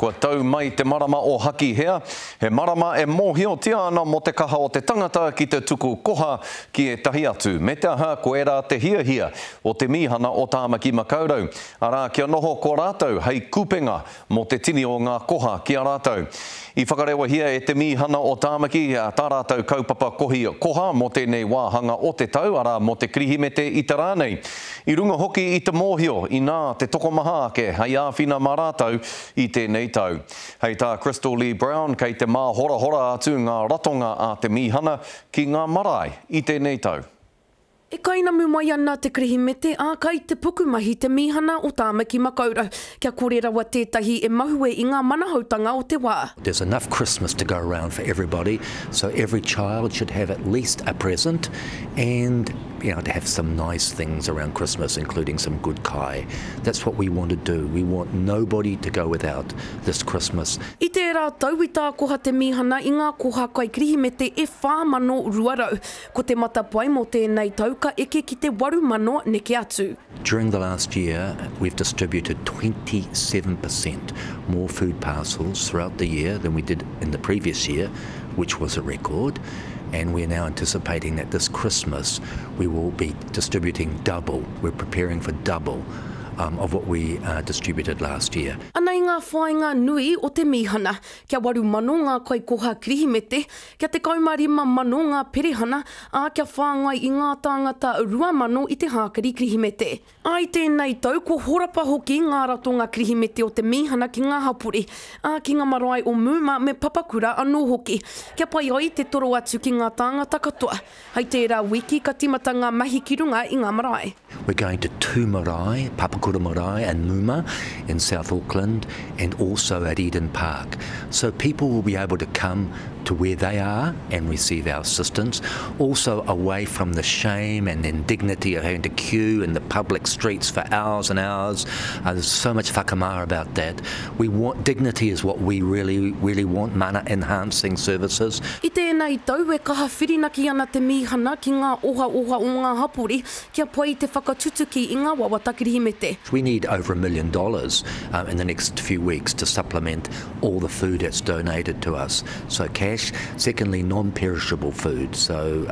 Kua tau mai te marama o haki hea, he marama e mōhio tia ana mo te kaha o te tangata ki te tuku koha ki e tahi atu. Me te aha ko e rā te hia o te mihana o Tāmaki Makaurau. Arā kia noho ko rātou hei kupenga mo te tini o ngā koha ki a rātou. I whakarewa hia e te mihana o Tāmaki, tā rātou kaupapa kohi koha mo tēnei wāhanga o te tau, arā mo te krihimete i te rānei. I runga hoki i te mōhio, i nā te tokomaha ake, hei āwhina mā rātou i tēnei tau. Hei tā Crystal Lee Brown, kei te mā hora atu ngā ratonga a te mihana ki ngā marae i tēnei tau. E kainamu mai ana te krihimete, a kai te pukumahi te mihana o Tāmaki Makaurau. Kia kore rawa tētahi e mahue i ngā manahautanga o te wā. There's enough Christmas to go around for everybody, so every child should have at least a present and to have some nice things around Christmas, including some good kai. That's what we want to do. We want nobody to go without this Christmas. I te rā tau i tā koha te mihana i ngā koha kai krihimete e 4,000 ruarau. Ko te matapai mo tēnei tau ka eke ki te 8,000 neke atu. During the last year, we've distributed 27% more food parcels throughout the year than we did in the previous year, which was a record. And we're now anticipating that this Christmas we will be distributing double. We're preparing for double of what we distributed last year. Ana i ngā whainga nui o te mihana, kia 8,000 ngā kai koha krihimete, kia te 25,000 ngā perehana, a kia whāngai i ngā tāngata 2,000 i te hākari krihimete. Ai tēnei tau, ko horapa hoki ngā ratonga krihimete o te mihana ki ngā hapuri, a ki ngā marae o Muma me Papakura anō hoki, kia pai ai te toro atu ki ngā tāngata katoa. Hei tērā wiki ka timata ngā mahi ki runga i ngā marae. We're going to two marae, Papakura Marae and Muma in South Auckland, and also at Eden Park. So people will be able to come to where they are and receive our assistance, also away from the shame and indignity of having to queue in the public streets for hours and hours. There's so much whakamara about that. We want dignity is what we really want, mana enhancing services. I tēnei tau e kaha whirinaki ana te mihana ki ngā oha o ngā hapuri, kia pai te whakatutuki i ngā wawata krihimete. We need over $1 million in the next few weeks to supplement all the food that's donated to us. So cash. Secondly, non-perishable food. So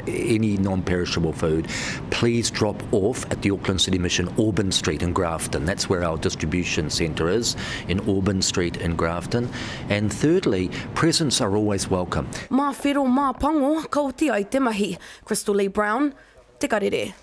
any non-perishable food, please drop off at the Auckland City Mission, Auburn Street in Grafton. That's where our distribution centre is, in Auburn Street in Grafton. And thirdly, presents are always welcome. Mā whero mā pango, kauti ai te mahi. Crystal Lee Brown, Te Karere.